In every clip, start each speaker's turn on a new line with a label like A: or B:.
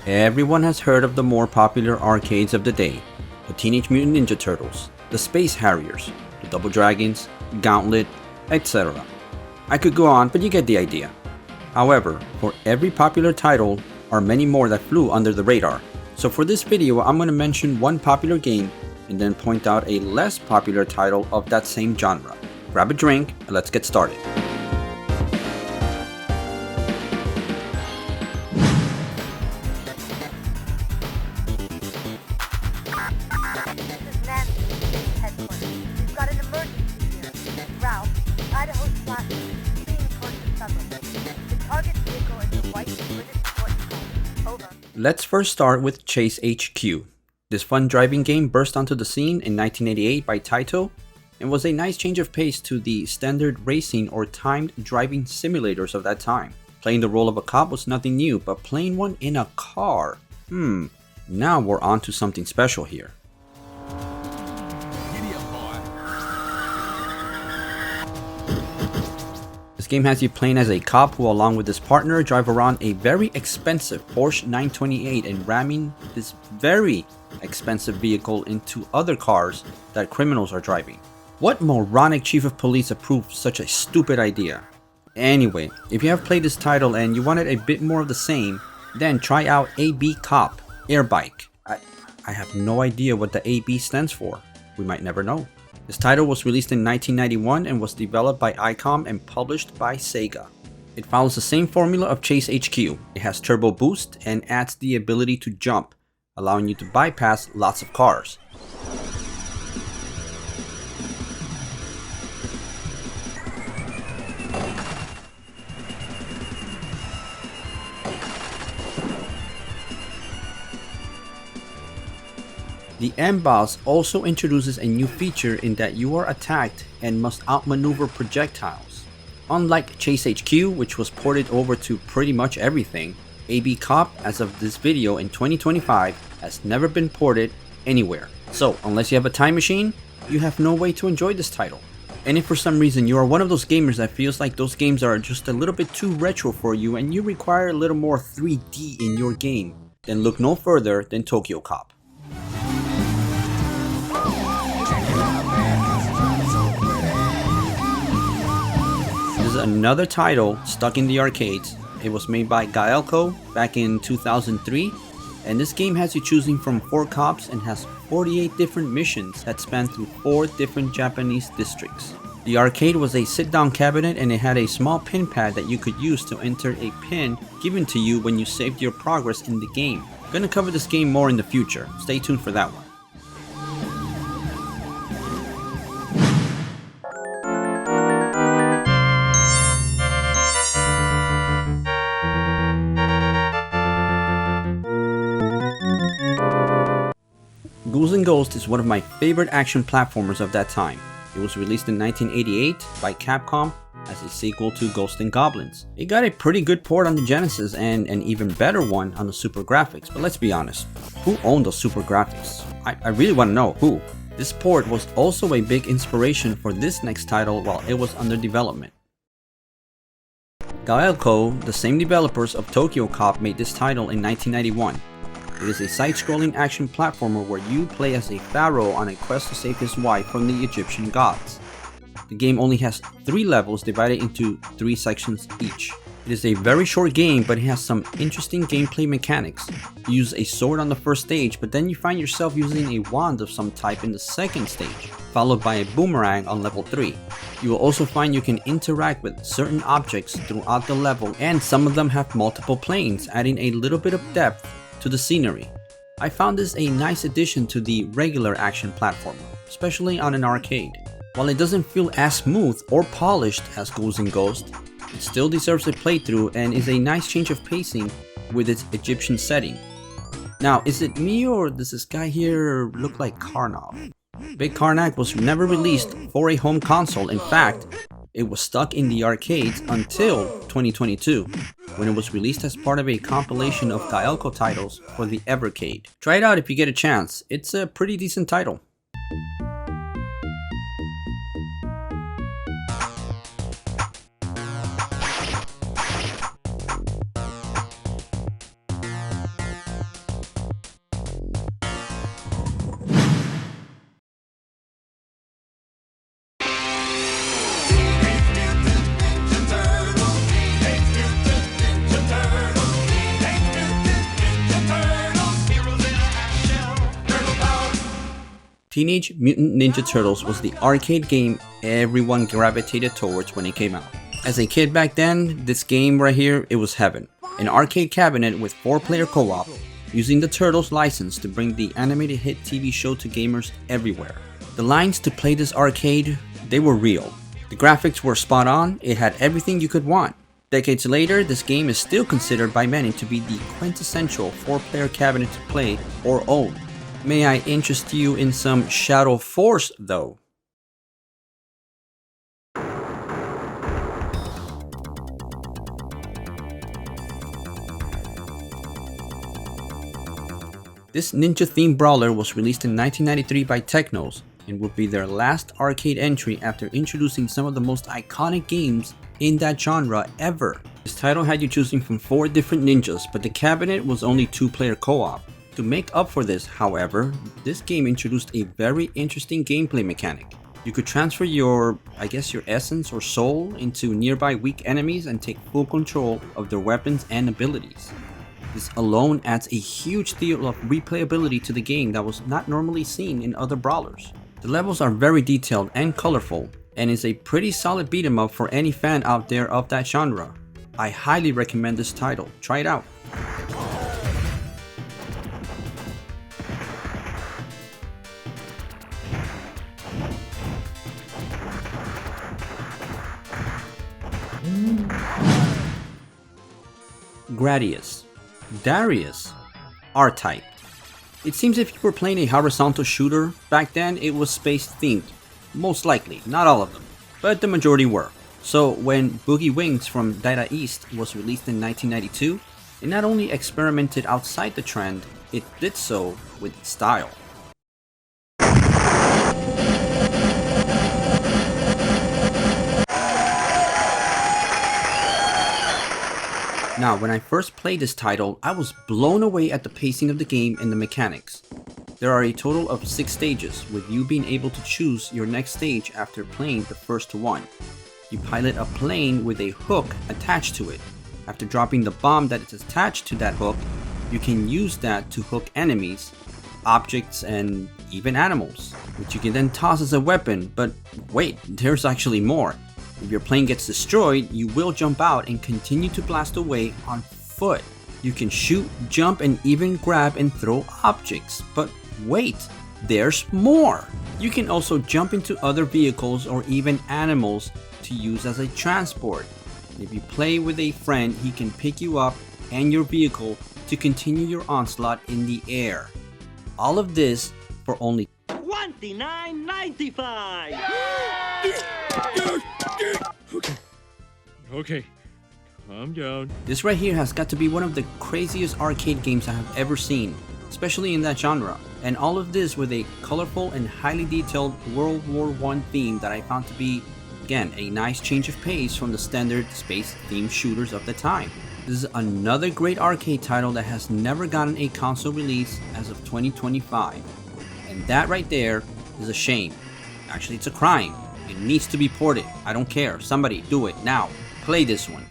A: Everyone has heard of the more popular arcades of the day, the Teenage Mutant Ninja Turtles, the Space Harriers, the Double Dragons, Gauntlet, etc. I could go on, but you get the idea. However, for every popular title are many more that flew under the radar. So for this video, I'm going to mention one popular game and then point out a less popular title of that same genre. Grab a drink and let's get started. Let's first start with Chase HQ. This fun driving game burst onto the scene in 1988 by Taito and was a nice change of pace to the standard racing or timed driving simulators of that time. Playing the role of a cop was nothing new, but playing one in a car, now we're on to something special here. This game has you playing as a cop who, along with his partner, drive around a very expensive Porsche 928 and ramming this very expensive vehicle into other cars that criminals are driving. What moronic chief of police approved such a stupid idea? Anyway, if you have played this title and you wanted a bit more of the same, then try out AB Cop Air Bike. I have no idea what the AB stands for. We might never know. This title was released in 1991 and was developed by ICOM and published by Sega. It follows the same formula of Chase HQ. It has turbo boost and adds the ability to jump, allowing you to bypass lots of cars. The end boss also introduces a new feature in that you are attacked and must outmaneuver projectiles. Unlike Chase HQ, which was ported over to pretty much everything, AB Cop as of this video in 2025 has never been ported anywhere. So unless you have a time machine, you have no way to enjoy this title. And if for some reason you are one of those gamers that feels like those games are just a little bit too retro for you and you require a little more 3D in your game, then look no further than Tokyo Cop. This is another title stuck in the arcades. It was made by Gaelco back in 2003, and this game has you choosing from 4 cops and has 48 different missions that span through 4 different Japanese districts. The arcade was a sit-down cabinet and it had a small pin pad that you could use to enter a pin given to you when you saved your progress in the game. I'm gonna cover this game more in the future. Stay tuned for that one. Ghouls 'n Ghosts is one of my favorite action platformers of that time. It was released in 1988 by Capcom as a sequel to Ghosts 'n Goblins. It got a pretty good port on the Genesis and an even better one on the Super Graphics, but let's be honest, who owned those Super Graphics? I really want to know who. This port was also a big inspiration for this next title while it was under development. Gaelco, the same developers of Tokyo Cop, made this title in 1991. It is a side-scrolling action platformer where you play as a pharaoh on a quest to save his wife from the Egyptian gods. The game only has 3 levels divided into 3 sections each. It is a very short game, but it has some interesting gameplay mechanics. You use a sword on the first stage, but then you find yourself using a wand of some type in the second stage, followed by a boomerang on level 3. You will also find you can interact with certain objects throughout the level, and some of them have multiple planes, adding a little bit of depth to the scenery. I found this a nice addition to the regular action platformer, especially on an arcade. While it doesn't feel as smooth or polished as Ghouls 'n Ghosts, it still deserves a playthrough and is a nice change of pacing with its Egyptian setting. Now, is it me or does this guy here look like Karnov? Big Karnak was never released for a home console. In fact, it was stuck in the arcades until 2022, when it was released as part of a compilation of Gaelco titles for the Evercade. Try it out if you get a chance, it's a pretty decent title. Teenage Mutant Ninja Turtles was the arcade game everyone gravitated towards when it came out. As a kid back then, this game right here, it was heaven. An arcade cabinet with 4-player co-op, using the Turtles license to bring the animated hit TV show to gamers everywhere. The lines to play this arcade, they were real. The graphics were spot on, it had everything you could want. Decades later, this game is still considered by many to be the quintessential 4-player cabinet to play or own. May I interest you in some Shadow Force though? This ninja-themed brawler was released in 1993 by Technos and would be their last arcade entry after introducing some of the most iconic games in that genre ever. This title had you choosing from 4 different ninjas, but the cabinet was only 2-player co-op. To make up for this, however, this game introduced a very interesting gameplay mechanic. You could transfer your essence or soul into nearby weak enemies and take full control of their weapons and abilities. This alone adds a huge deal of replayability to the game that was not normally seen in other brawlers. The levels are very detailed and colorful, and is a pretty solid beat 'em up for any fan out there of that genre. I highly recommend this title, try it out. Gradius, Darius, R-Type. It seems if you were playing a horizontal shooter, back then it was space themed. Most likely, not all of them, but the majority were. So when Boogie Wings from Data East was released in 1992, it not only experimented outside the trend, it did so with style. Now, when I first played this title, I was blown away at the pacing of the game and the mechanics. There are a total of 6 stages, with you being able to choose your next stage after playing the first one. You pilot a plane with a hook attached to it. After dropping the bomb that is attached to that hook, you can use that to hook enemies, objects, and even animals, which you can then toss as a weapon. But wait, there's actually more. If your plane gets destroyed, you will jump out and continue to blast away on foot. You can shoot, jump, and even grab and throw objects. But wait, there's more! You can also jump into other vehicles or even animals to use as a transport. If you play with a friend, he can pick you up and your vehicle to continue your onslaught in the air. All of this for only
B: $29.95!
C: Okay, calm down.
A: This right here has got to be one of the craziest arcade games I have ever seen, especially in that genre. And all of this with a colorful and highly detailed World War I theme that I found to be, again, a nice change of pace from the standard space-themed shooters of the time. This is another great arcade title that has never gotten a console release as of 2025. And that right there is a shame. Actually, it's a crime. It needs to be ported. I don't care. Somebody do it now. Play this one.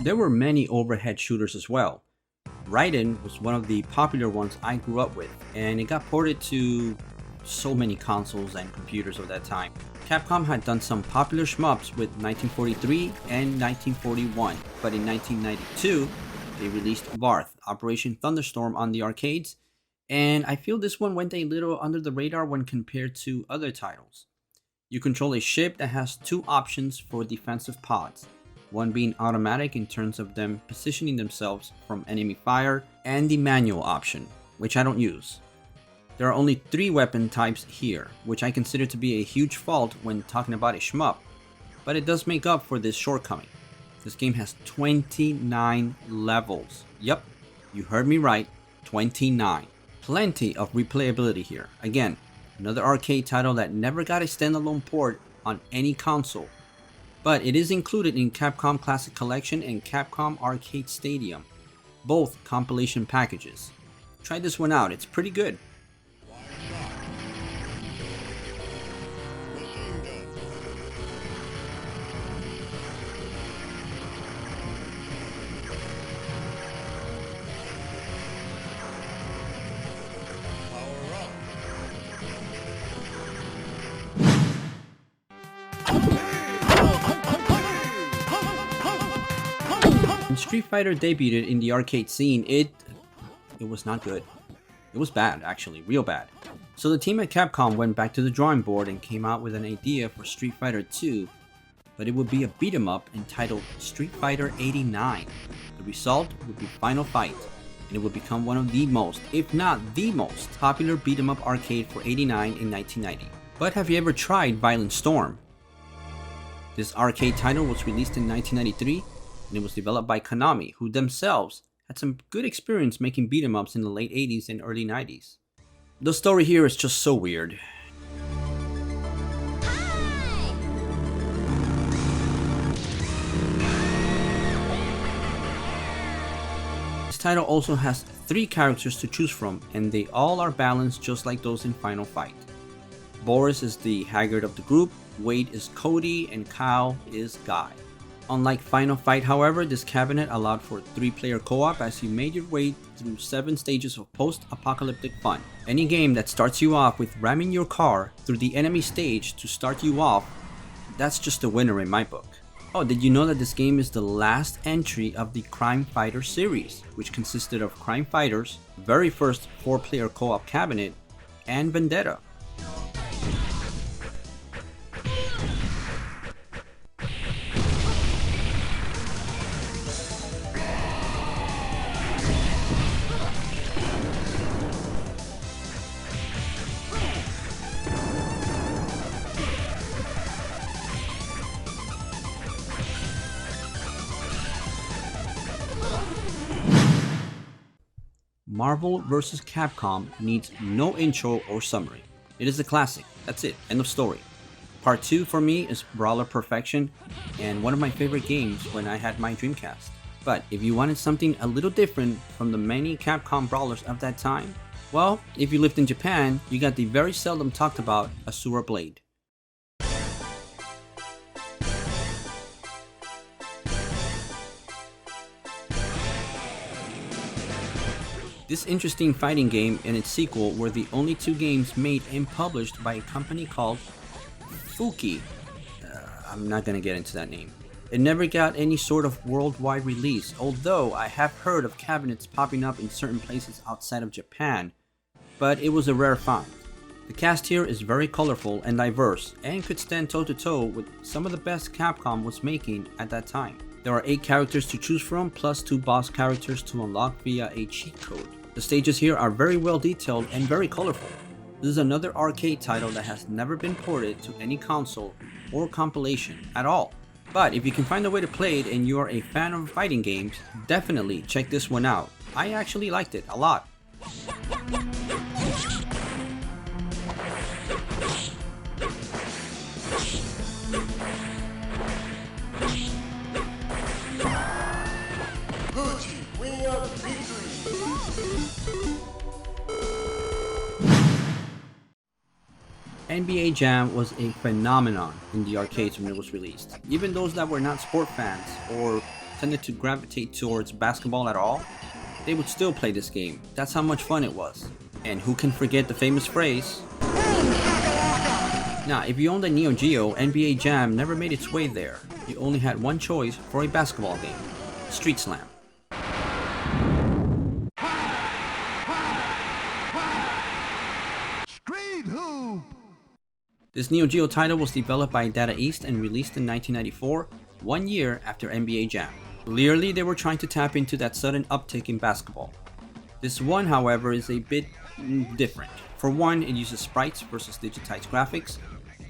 A: There were many overhead shooters as well. Raiden was one of the popular ones I grew up with, and it got ported to so many consoles and computers of that time. Capcom had done some popular shmups with 1943 and 1941, but in 1992 they released Varth, Operation Thunderstorm, on the arcades, and I feel this one went a little under the radar when compared to other titles. You control a ship that has 2 options for defensive pods, one being automatic in terms of them positioning themselves from enemy fire, and the manual option, which I don't use. There are only 3 weapon types here, which I consider to be a huge fault when talking about a shmup, but it does make up for this shortcoming. This game has 29 levels. Yep, you heard me right, 29. Plenty of replayability here. Again, another arcade title that never got a standalone port on any console, but it is included in Capcom Classic Collection and Capcom Arcade Stadium, both compilation packages. Try this one out, it's pretty good. When Street Fighter debuted in the arcade scene, it was not good. It was bad, actually, real bad. So the team at Capcom went back to the drawing board and came out with an idea for Street Fighter 2, but it would be a beat 'em up entitled Street Fighter 89. The result would be Final Fight, and it would become one of the most, if not the most, popular beat 'em up arcade for 89 in 1990. But have you ever tried Violent Storm? This arcade title was released in 1993, and it was developed by Konami, who themselves had some good experience making beat 'em ups in the late 80s and early 90s. The story here is just so weird. This title also has 3 characters to choose from, and they all are balanced just like those in Final Fight. Boris is the Haggard of the group, Wade is Cody, and Kyle is Guy. Unlike Final Fight, however, this cabinet allowed for 3-player co-op as you made your way through 7 stages of post-apocalyptic fun. Any game that starts you off with ramming your car through the enemy stage to start you off, that's just a winner in my book. Oh, did you know that this game is the last entry of the Crime Fighter series, which consisted of Crime Fighters, very first 4-player co-op cabinet, and Vendetta. Marvel vs. Capcom needs no intro or summary. It is a classic, that's it, end of story. Part 2 for me is Brawler Perfection, and one of my favorite games when I had my Dreamcast. But if you wanted something a little different from the many Capcom brawlers of that time, well, if you lived in Japan, you got the very seldom talked about Assura Blade. This interesting fighting game and its sequel were the only 2 games made and published by a company called Fuki. I'm not gonna get into that name. It never got any sort of worldwide release, although I have heard of cabinets popping up in certain places outside of Japan, but it was a rare find. The cast here is very colorful and diverse, and could stand toe-to-toe with some of the best Capcom was making at that time. There are 8 characters to choose from, plus 2 boss characters to unlock via a cheat code. The stages here are very well detailed and very colorful. This is another arcade title that has never been ported to any console or compilation at all. But if you can find a way to play it and you are a fan of fighting games, definitely check this one out. I actually liked it a lot. NBA Jam was a phenomenon in the arcades when it was released. Even those that were not sport fans or tended to gravitate towards basketball at all, they would still play this game. That's how much fun it was. And who can forget the famous phrase? Now, if you owned a Neo Geo, NBA Jam never made its way there. You only had one choice for a basketball game: Street Slam. This Neo Geo title was developed by Data East and released in 1994, 1 year after NBA Jam. Clearly, they were trying to tap into that sudden uptick in basketball. This one, however, is a bit different. For one, it uses sprites versus digitized graphics.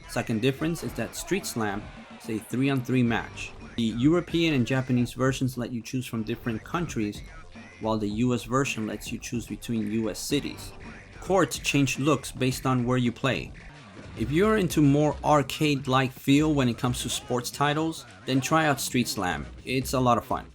A: Second difference is that Street Slam is a 3-on-3 match. The European and Japanese versions let you choose from different countries, while the US version lets you choose between US cities. Courts change looks based on where you play. If you're into more arcade-like feel when it comes to sports titles, then try out Street Slam. It's a lot of fun.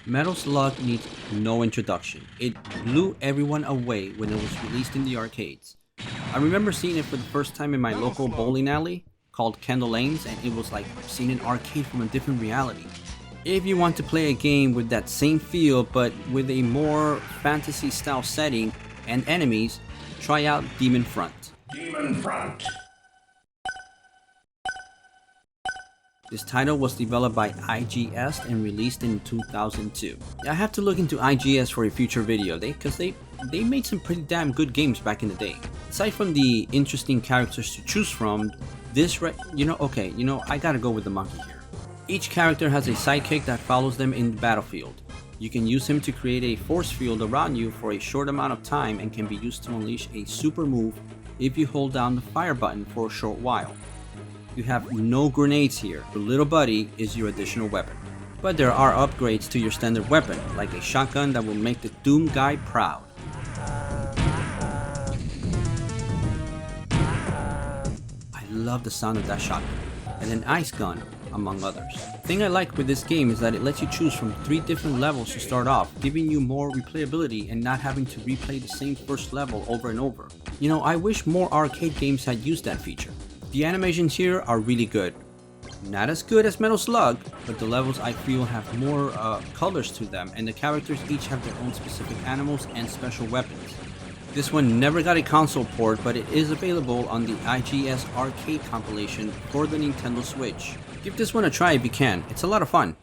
A: Metal Slug needs no introduction. It blew everyone away when it was released in the arcades. I remember seeing it for the first time in my local bowling alley called Kendall Lanes, and it was like seeing an arcade from a different reality. If you want to play a game with that same feel but with a more fantasy style setting and enemies, try out Demon Front.
B: Demon Front.
A: This title was developed by IGS and released in 2002. I have to look into IGS for a future video, because they made some pretty damn good games back in the day. Aside from the interesting characters to choose from, I gotta go with the monkey here. Each character has a sidekick that follows them in the battlefield. You can use him to create a force field around you for a short amount of time and can be used to unleash a super move if you hold down the fire button for a short while. You have no grenades here. Your little buddy is your additional weapon. But there are upgrades to your standard weapon, like a shotgun that will make the Doom guy proud. I love the sound of that shotgun. And an ice gun, among others. The thing I like with this game is that it lets you choose from 3 different levels to start off, giving you more replayability and not having to replay the same first level over and over. I wish more arcade games had used that feature. The animations here are really good. Not as good as Metal Slug, but the levels I feel have more colors to them, and the characters each have their own specific animals and special weapons. This one never got a console port, but it is available on the IGS arcade compilation for the Nintendo Switch. Give this one a try if you can, it's a lot of fun.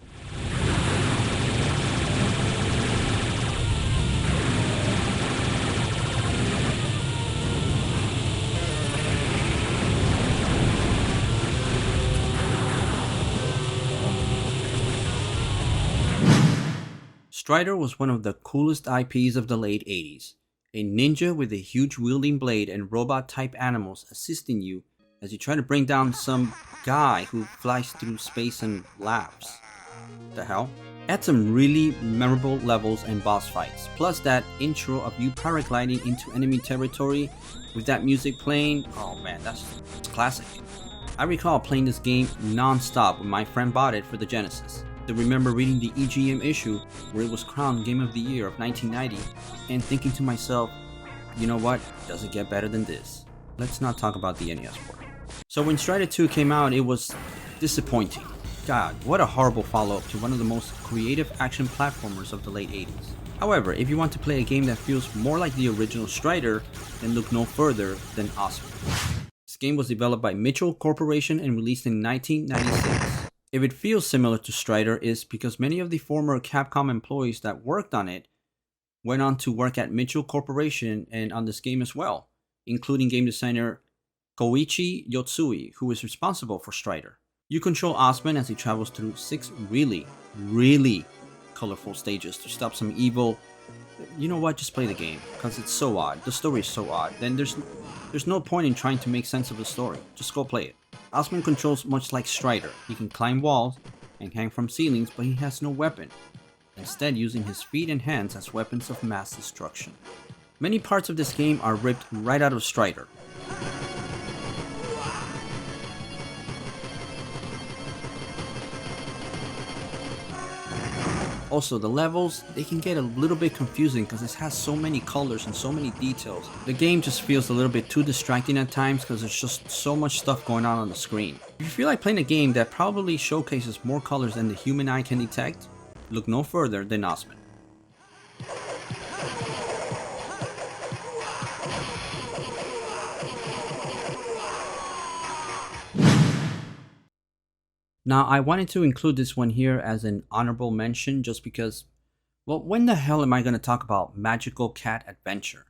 A: Strider was one of the coolest IPs of the late 80s. A ninja with a huge wielding blade and robot-type animals assisting you as you try to bring down some guy who flies through space and laughs. The hell? Add some really memorable levels and boss fights, plus that intro of you paragliding into enemy territory with that music playing. Oh man, that's classic. I recall playing this game non-stop when my friend bought it for the Genesis. I remember reading the EGM issue where it was crowned Game of the Year of 1990 and thinking to myself, you know what, does it get better than this? Let's not talk about the NES port. So when Strider 2 came out, it was disappointing. God, what a horrible follow-up to one of the most creative action platformers of the late 80s. However, if you want to play a game that feels more like the original Strider, then look no further than Osprey. This game was developed by Mitchell Corporation and released in 1996. If it feels similar to Strider, is because many of the former Capcom employees that worked on it went on to work at Mitchell Corporation and on this game as well, including game designer Koichi Yotsui, who is responsible for Strider. You control Osman as he travels through 6 really colorful stages to stop some evil. You know what, just play the game, because it's so odd, the story is so odd, then there's no point in trying to make sense of the story, just go play it. Osman controls much like Strider. He can climb walls and hang from ceilings, but he has no weapon, instead using his feet and hands as weapons of mass destruction. Many parts of this game are ripped right out of Strider. Also, the levels, they can get a little bit confusing because it has so many colors and so many details. The game just feels a little bit too distracting at times because there's just so much stuff going on the screen. If you feel like playing a game that probably showcases more colors than the human eye can detect, look no further than Osman. Now, I wanted to include this one here as an honorable mention just because, well, when the hell am I going to talk about Magical Cat Adventure?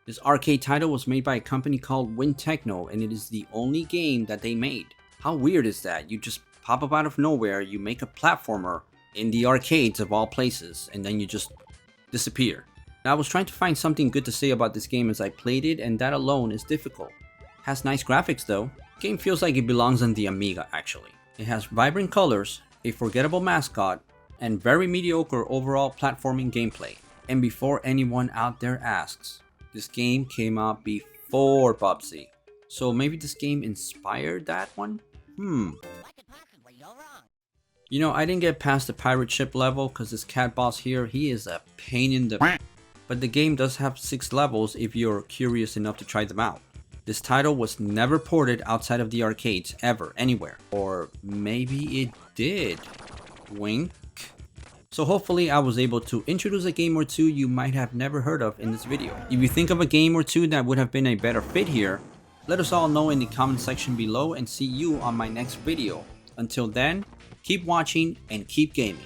A: This arcade title was made by a company called Wind Techno, and it is the only game that they made. How weird is that? You just pop up out of nowhere, you make a platformer in the arcades of all places, and then you just disappear. Now, I was trying to find something good to say about this game as I played it, and that alone is difficult. Has nice graphics though. Game feels like it belongs on the Amiga actually. It has vibrant colors, a forgettable mascot, and very mediocre overall platforming gameplay. And before anyone out there asks, this game came out before PUBG. So maybe this game inspired that one? You know, I didn't get past the pirate ship level because this cat boss here, he is a pain in the... But the game does have 6 levels if you're curious enough to try them out. This title was never ported outside of the arcades ever, anywhere. Or maybe it did. Wink. So hopefully I was able to introduce a game or two you might have never heard of in this video. If you think of a game or two that would have been a better fit here, let us all know in the comment section below and see you on my next video. Until then, keep watching and keep gaming.